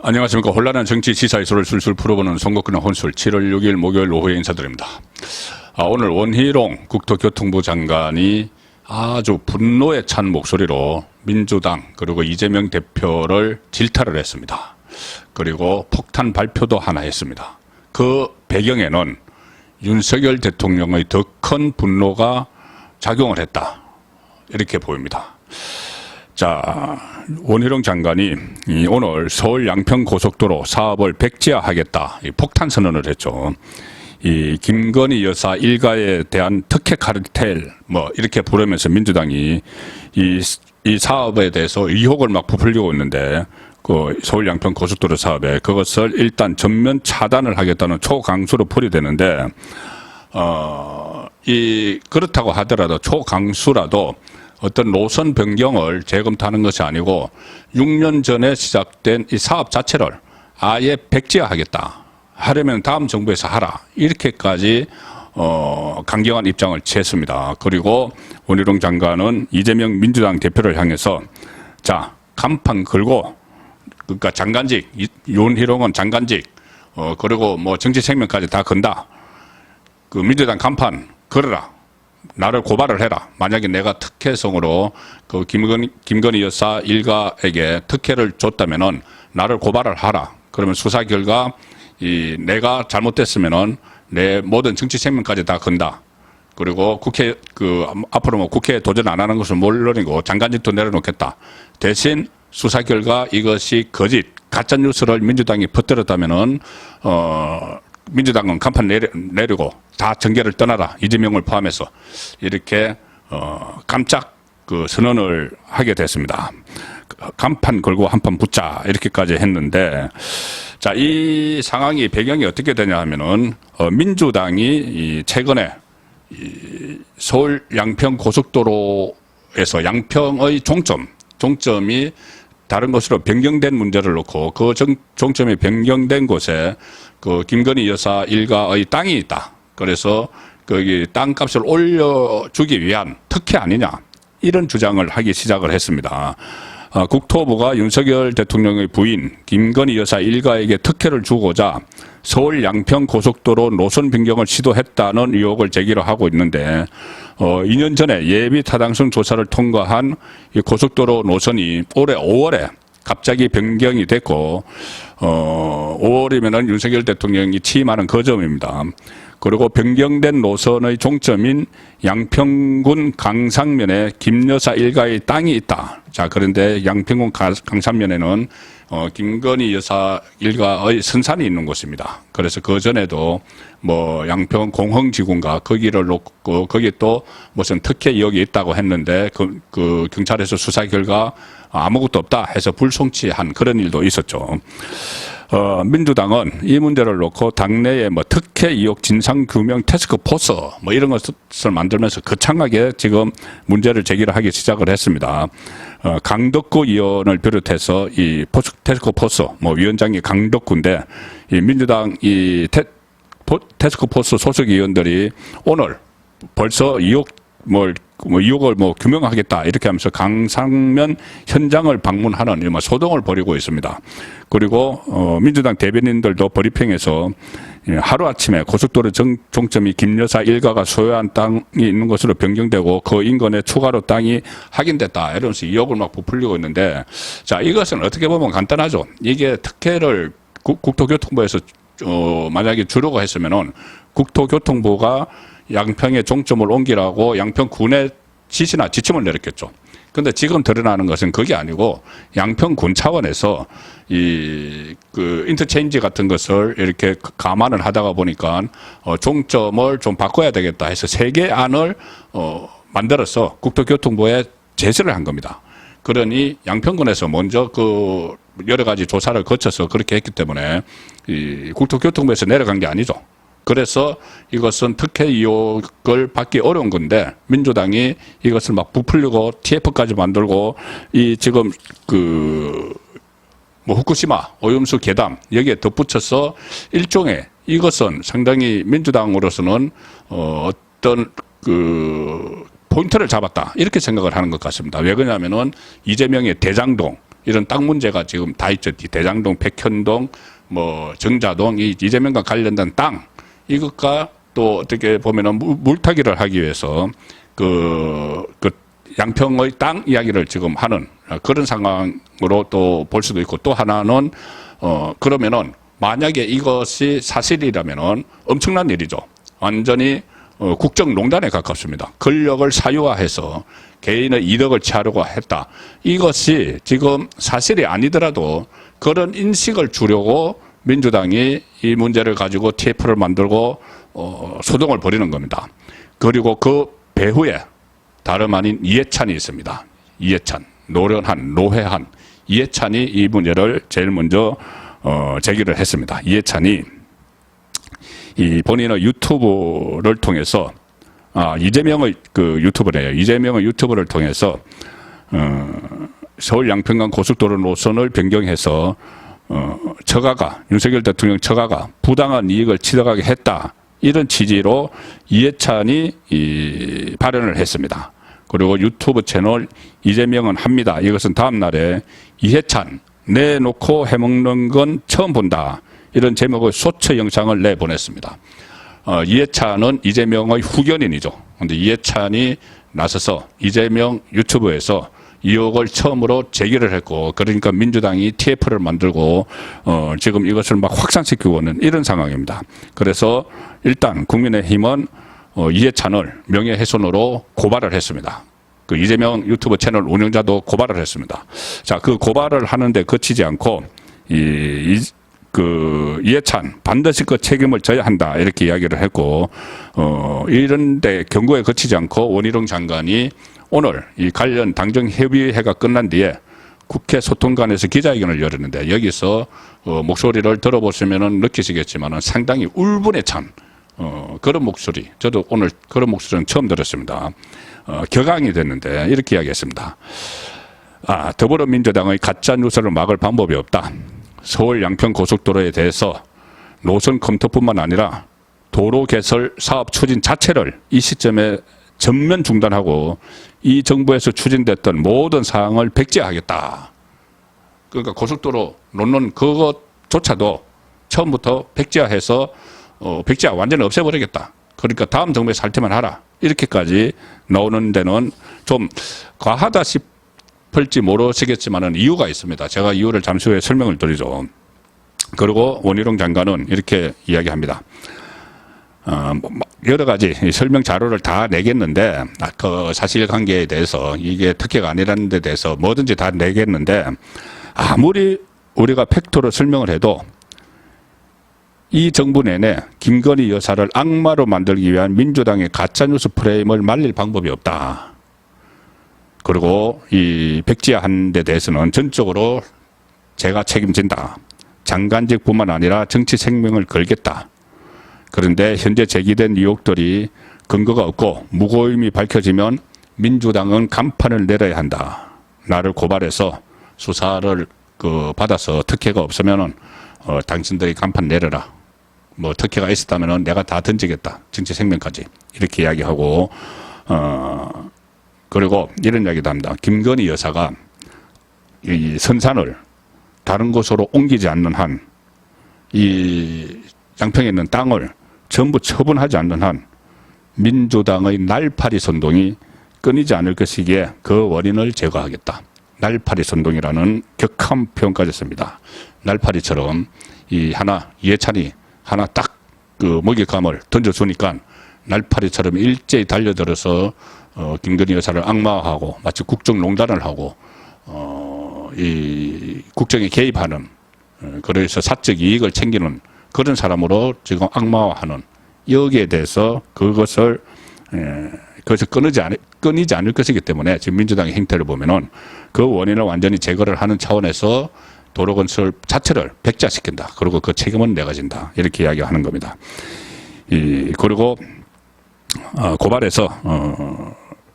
안녕하십니까. 혼란한 정치 시사이소를 술술 풀어보는 선거권의 혼술 7월 6일 목요일 오후에 인사드립니다. 오늘 원희룡 국토교통부 장관이 아주 분노에 찬 목소리로 민주당 그리고 이재명 대표를 질타를 했습니다. 그리고 폭탄 발표도 하나 했습니다. 그 배경에는 윤석열 대통령의 더 큰 분노가 작용을 했다, 이렇게 보입니다. 자, 원희룡 장관이 오늘 서울 양평 고속도로 사업을 백지화하겠다, 폭탄 선언을 했죠. 이 김건희 여사 일가에 대한 특혜 카르텔 이렇게 부르면서 민주당이 이 사업에 대해서 의혹을 막 부풀리고 있는데, 그 서울 양평 고속도로 사업에 그것을 일단 전면 차단을 하겠다는 초강수로 풀이되는데, 그렇다고 하더라도 초강수라도 어떤 노선 변경을 재검토하는 것이 아니고 6년 전에 시작된 이 사업 자체를 아예 백지화하겠다, 하려면 다음 정부에서 하라, 이렇게까지 강경한 입장을 취했습니다. 그리고 원희룡 장관은 이재명 민주당 대표를 향해서 자, 간판 걸고, 그러니까 장관직, 원희룡은 장관직, 그리고 정치 생명까지 다 건다. 그 민주당 간판 걸어라. 나를 고발을 해라. 만약에 내가 특혜성으로 그 김건희 여사 일가에게 특혜를 줬다면은 나를 고발을 하라. 그러면 수사 결과 내가 잘못됐으면은 내 모든 정치 생명까지 다 건다. 그리고 앞으로 국회에 도전 안 하는 것은 물론이고 장관직도 내려놓겠다. 대신 수사 결과 이것이 거짓, 가짜 뉴스를 민주당이 퍼뜨렸다면은 민주당은 간판 내리고 다 정계를 떠나라, 이재명을 포함해서, 이렇게 깜짝 선언을 하게 됐습니다. 간판 걸고 한판 붙자, 이렇게까지 했는데, 자, 이 상황이 배경이 어떻게 되냐 하면은 민주당이 최근에 서울 양평 고속도로에서 양평의 종점이 다른 곳으로 변경된 문제를 놓고, 그 종점이 변경된 곳에 그 김건희 여사 일가의 땅이 있다. 그래서 거기 땅값을 올려주기 위한 특혜 아니냐, 이런 주장을 하기 시작을 했습니다. 국토부가 윤석열 대통령의 부인 김건희 여사 일가에게 특혜를 주고자 서울 양평 고속도로 노선 변경을 시도했다는 의혹을 제기를 하고 있는데, 2년 전에 예비 타당성 조사를 통과한 이 고속도로 노선이 올해 5월에 갑자기 변경이 됐고, 5월이면은 윤석열 대통령이 취임하는 그 점입니다. 그리고 변경된 노선의 종점인 양평군 강산면에 김여사 일가의 땅이 있다. 자, 그런데 양평군 강산면에는 김건희 여사 일가의 선산이 있는 곳입니다. 그래서 그 전에도 양평 공흥지구인가 거기를 놓고 거기에 또 무슨 특혜 의혹이 있다고 했는데 그 경찰에서 수사 결과 아무것도 없다 해서 불송치한 그런 일도 있었죠. 민주당은 이 문제를 놓고 당내에 특혜 의혹 진상규명 태스크포스 이런 것을 만들면서 거창하게 지금 문제를 제기를 하기 시작을 했습니다. 강덕구 의원을 비롯해서 이 태스크포스 위원장이 강덕구인데, 이 민주당 태스크포스 소속 의원들이 오늘 벌써 의혹을 규명하겠다, 이렇게 하면서 강산면 현장을 방문하는 소동을 벌이고 있습니다. 그리고 민주당 대변인들도 브리핑에서 하루아침에 고속도로 종점이 김여사 일가가 소유한 땅이 있는 것으로 변경되고 그 인근에 추가로 땅이 확인됐다, 이러면서 의혹을 막 부풀리고 있는데, 자, 이것은 어떻게 보면 간단하죠. 이게 특혜를 국토교통부에서 만약에 주려고 했으면은 국토교통부가 양평의 종점을 옮기라고 양평군에 지침을 내렸겠죠. 그런데 지금 드러나는 것은 그게 아니고 양평군 차원에서 인터체인지 같은 것을 이렇게 감안을 하다가 보니까 종점을 좀 바꿔야 되겠다 해서 3개 안을 만들어서 국토교통부에 제시를 한 겁니다. 그러니 양평군에서 먼저 여러 가지 조사를 거쳐서 그렇게 했기 때문에 국토교통부에서 내려간 게 아니죠. 그래서 이것은 특혜 의혹을 받기 어려운 건데, 민주당이 이것을 막 부풀리고 TF까지 만들고, 지금 후쿠시마 오염수 괴담 여기에 덧붙여서 일종의, 이것은 상당히 민주당으로서는 어떤 포인트를 잡았다, 이렇게 생각을 하는 것 같습니다. 왜 그러냐면은 이재명의 대장동, 이런 땅 문제가 지금 다 있죠. 대장동, 백현동, 뭐 정자동, 이 이재명과 관련된 땅 이것과 또 어떻게 보면은 물타기를 하기 위해서 그 양평의 땅 이야기를 지금 하는 그런 상황으로 또 볼 수도 있고, 또 하나는 그러면은 만약에 이것이 사실이라면은 엄청난 일이죠. 완전히 국정농단에 가깝습니다. 권력을 사유화해서 개인의 이득을 취하려고 했다. 이것이 지금 사실이 아니더라도 그런 인식을 주려고 민주당이 이 문제를 가지고 TF를 만들고 소동을 벌이는 겁니다. 그리고 그 배후에 다름 아닌 이해찬이 있습니다. 이해찬, 노련한, 노회한 이해찬이 이 문제를 제일 먼저 제기를 했습니다. 이해찬이 이 본인의 유튜브를 통해서 이재명의 그 유튜브래요. 이재명의 유튜브를 통해서 서울 양평간 고속도로 노선을 변경해서 처가가 윤석열 대통령 처가가 부당한 이익을 취득하게 했다. 이런 취지로 이해찬이 이 발언을 했습니다. 그리고 유튜브 채널 이재명은 합니다. 이것은 다음 날에 이해찬 내놓고 해먹는 건 처음 본다. 이런 제목의 소처 영상을 내보냈습니다. 이해찬은 이재명의 후견인이죠. 그런데 이해찬이 나서서 이재명 유튜브에서 의혹을 처음으로 제기를 했고, 그러니까 민주당이 TF를 만들고 지금 이것을 막 확산시키고 있는 이런 상황입니다. 그래서 일단 국민의힘은 이해찬을 명예훼손으로 고발을 했습니다. 그 이재명 유튜브 채널 운영자도 고발을 했습니다. 자, 그 고발을 하는데 그치지 않고 이해찬 반드시 그 책임을 져야 한다 이렇게 이야기를 했고, 이런데 경고에 그치지 않고 원희룡 장관이 오늘 이 관련 당정협의회가 끝난 뒤에 국회 소통관에서 기자회견을 열었는데, 여기서 목소리를 들어보시면 느끼시겠지만 상당히 울분에 찬 그런 목소리, 저도 오늘 그런 목소리는 처음 들었습니다. 격앙이 됐는데 이렇게 이야기했습니다. 더불어민주당의 가짜 뉴스를 막을 방법이 없다. 서울 양평 고속도로에 대해서 노선 검토뿐만 아니라 도로 개설 사업 추진 자체를 이 시점에 전면 중단하고 이 정부에서 추진됐던 모든 사항을 백지화하겠다. 그러니까 고속도로 논론 그것조차도 처음부터 백지화해서 백지화 완전히 없애버리겠다. 그러니까 다음 정부에 살 때만 하라. 이렇게까지 나오는 데는 좀 과하다 싶을지 모르시겠지만은 이유가 있습니다. 제가 이유를 잠시 후에 설명을 드리죠. 그리고 원희룡 장관은 이렇게 이야기합니다. 여러 가지 설명 자료를 다 내겠는데, 그 사실관계에 대해서 이게 특혜가 아니라는 데 대해서 뭐든지 다 내겠는데, 아무리 우리가 팩트로 설명을 해도 이 정부 내내 김건희 여사를 악마로 만들기 위한 민주당의 가짜뉴스 프레임을 말릴 방법이 없다. 그리고 이 백지화한 데 대해서는 전적으로 제가 책임진다. 장관직뿐만 아니라 정치 생명을 걸겠다. 그런데 현재 제기된 의혹들이 근거가 없고 무고임이 밝혀지면 민주당은 간판을 내려야 한다. 나를 고발해서 수사를 받아서 특혜가 없으면은 당신들이 간판 내려라. 뭐 특혜가 있었다면은 내가 다 던지겠다. 정치 생명까지 이렇게 이야기하고, 그리고 이런 이야기도 합니다. 김건희 여사가 이 선산을 다른 곳으로 옮기지 않는 한, 이 양평에 있는 땅을 전부 처분하지 않는 한 민주당의 날파리 선동이 끊이지 않을 것이기에 그 원인을 제거하겠다. 날파리 선동이라는 격한 표현까지 씁니다. 날파리처럼 이해찬이 하나 딱 그 먹잇감을 던져주니까 날파리처럼 일제히 달려들어서 김건희 여사를 악마화하고 마치 국정농단을 하고 이 국정에 개입하는, 그래서 사적 이익을 챙기는 그런 사람으로 지금 악마화하는, 여기에 대해서 그것을 끊이지 않을 것이기 때문에 지금 민주당의 행태를 보면은 그 원인을 완전히 제거를 하는 차원에서 도로 건설 자체를 백지화시킨다. 그리고 그 책임은 내가 진다. 이렇게 이야기하는 겁니다. 그리고 고발해서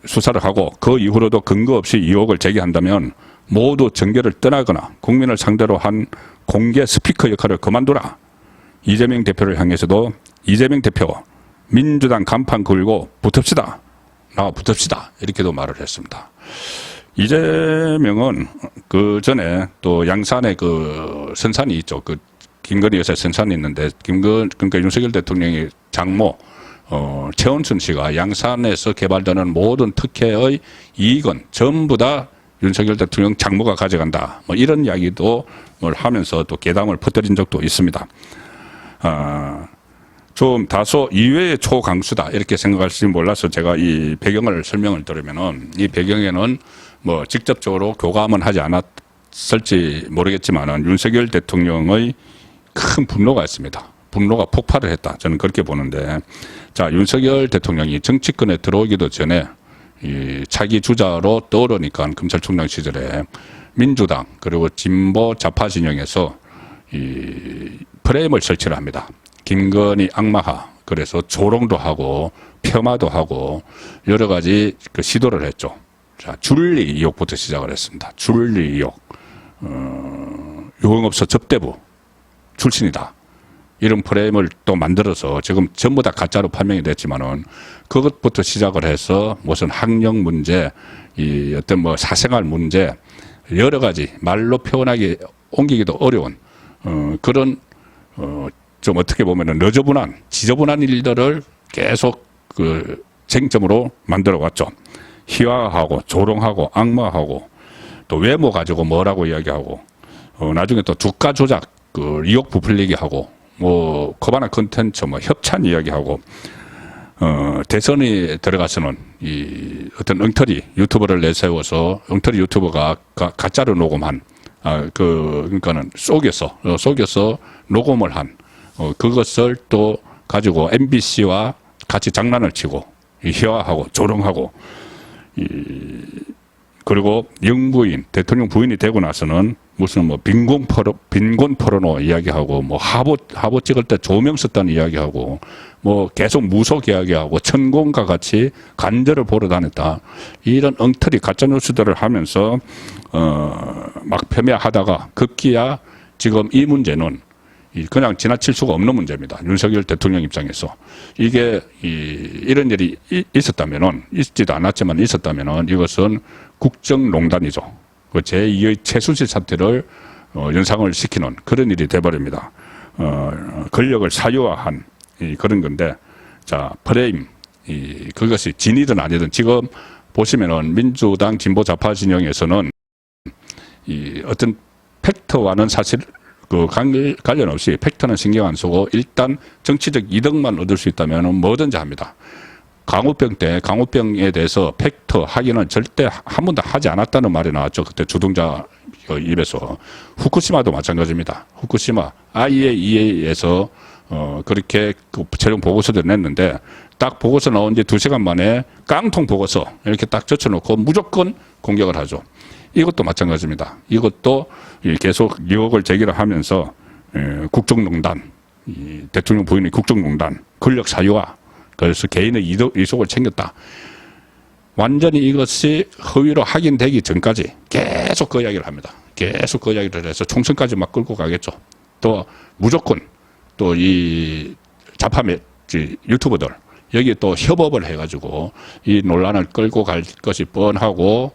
수사를 하고 그 이후로도 근거 없이 의혹을 제기한다면 모두 정계를 떠나거나 국민을 상대로 한 공개 스피커 역할을 그만두라. 이재명 대표를 향해서도 이재명 대표 민주당 간판 걸고 붙읍시다. 나와 붙읍시다. 이렇게도 말을 했습니다. 이재명은 그 전에 또 양산에 그 선산이 있죠. 그 김건희 여사 선산이 있는데 그러니까 윤석열 대통령이 장모 최원순 씨가 양산에서 개발되는 모든 특혜의 이익은 전부 다 윤석열 대통령 장모가 가져간다. 뭐 이런 이야기도 하면서 또 괴담을 퍼뜨린 적도 있습니다. 좀 다소 이외의 초강수다 이렇게 생각할지 몰라서 제가 이 배경을 설명을 드리면은 이 배경에는 뭐 직접적으로 교감은 하지 않았을지 모르겠지만은 윤석열 대통령의 큰 분노가 있습니다. 분노가 폭발을 했다. 저는 그렇게 보는데, 자, 윤석열 대통령이 정치권에 들어오기도 전에 이 차기 주자로 떠오르니까 검찰총장 시절에 민주당 그리고 진보 좌파 진영에서 이 프레임을 설치를 합니다. 김건희 악마화. 그래서 조롱도 하고 폄하도 하고 여러 가지 그 시도를 했죠. 자, 줄리 의혹부터 시작을 했습니다. 줄리 의혹. 유흥업소 접대부 출신이다. 이런 프레임을 또 만들어서 지금 전부 다 가짜로 판명이 됐지만은 그것부터 시작을 해서 무슨 학력 문제, 이 어떤 뭐 사생활 문제, 여러 가지 말로 표현하기 옮기기도 어려운 그런 좀 어떻게 보면은 너저분한, 지저분한 일들을 계속 그 쟁점으로 만들어 왔죠. 희화하고 조롱하고 악마하고 또 외모 가지고 뭐라고 이야기하고 나중에 또 주가 조작 그 의혹 부풀리기 하고 뭐 코바나 컨텐츠 뭐 협찬 이야기하고 대선에 들어가서는 이 어떤 엉터리 유튜버를 내세워서 엉터리 유튜버가 가짜로 녹음한 그러니까는 속여서 녹음을 한 그것을 또 가지고 MBC와 같이 장난을 치고 희화하고 조롱하고 그리고 영부인 대통령 부인이 되고 나서는 무슨 뭐 빈곤 포르노 이야기하고 뭐 하보 찍을 때 조명 썼다는 이야기하고 뭐 계속 무속 이야기하고 천공과 같이 간절을 보러 다녔다. 이런 엉터리 가짜 뉴스들을 하면서 막 폄훼하다가 급기야 지금 이 문제는 그냥 지나칠 수가 없는 문제입니다. 윤석열 대통령 입장에서 이게 이런 일이 있었다면은 있지도 않았지만 있었다면은 이것은 국정농단이죠. 그 제2의 최순실 사태를 연상을 시키는 그런 일이 돼버립니다. 권력을 사유화한 그런 건데, 자 프레임 그것이 진이든 아니든 지금 보시면은 민주당 진보 좌파 진영에서는 어떤 팩트와는 사실 그 관련 없이 팩트는 신경 안 쓰고 일단 정치적 이득만 얻을 수 있다면 뭐든지 합니다. 강우병에 대해서 팩트 확인은 절대 한 번도 하지 않았다는 말이 나왔죠. 그때 주동자 입에서. 후쿠시마도 마찬가지입니다. 후쿠시마 IAEA에서 그렇게 그 최종 보고서를 냈는데 딱 보고서 나온 지 2시간 만에 깡통 보고서 이렇게 딱 젖혀놓고 무조건 공격을 하죠. 이것도 마찬가지입니다. 이것도 계속 의혹을 제기를 하면서 국정농단, 대통령 부인의 국정농단, 권력 사유화, 그래서 개인의 이속을 챙겼다. 완전히 이것이 허위로 확인되기 전까지 계속 그 이야기를 합니다. 계속 그 이야기를 해서 총선까지 막 끌고 가겠죠. 또 무조건 또 이 좌파 유튜버들 여기 또 협업을 해가지고 이 논란을 끌고 갈 것이 뻔하고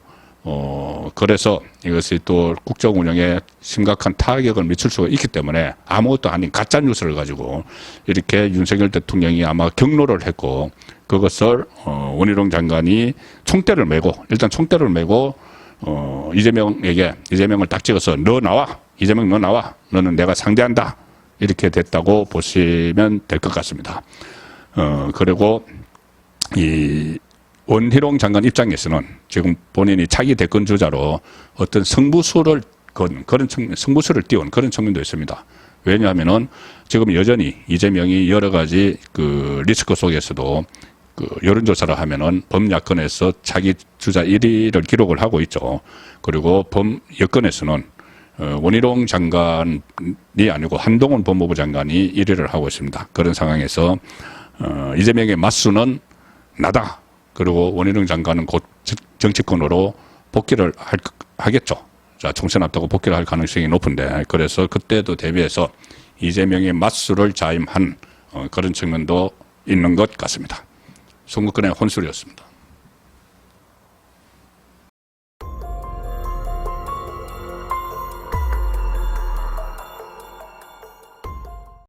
그래서 이것이 또 국정 운영에 심각한 타격을 미칠 수가 있기 때문에 아무것도 아닌 가짜 뉴스를 가지고 이렇게 윤석열 대통령이 아마 경로를 했고 그것을 원희룡 장관이 총대를 메고 일단 총대를 메고 이재명을 딱 찍어서 너 나와 이재명 너 나와 너는 내가 상대한다 이렇게 됐다고 보시면 될 것 같습니다. 그리고 이 원희룡 장관 입장에서는 지금 본인이 차기 대권 주자로 어떤 승부수를 띄운 그런 측면도 있습니다. 왜냐하면은 지금 여전히 이재명이 여러 가지 그 리스크 속에서도 그 여론조사를 하면은 범야권에서 차기 주자 1위를 기록을 하고 있죠. 그리고 범여권에서는 원희룡 장관이 아니고 한동훈 법무부 장관이 1위를 하고 있습니다. 그런 상황에서 이재명의 맞수는 나다. 그리고 원희룡 장관은 곧 정치권으로 복귀를 하겠죠. 자, 총선 앞두고 복귀를 할 가능성이 높은데, 그래서 그때도 대비해서 이재명의 맞수를 자임한 그런 측면도 있는 것 같습니다. 송국근의 혼술이었습니다.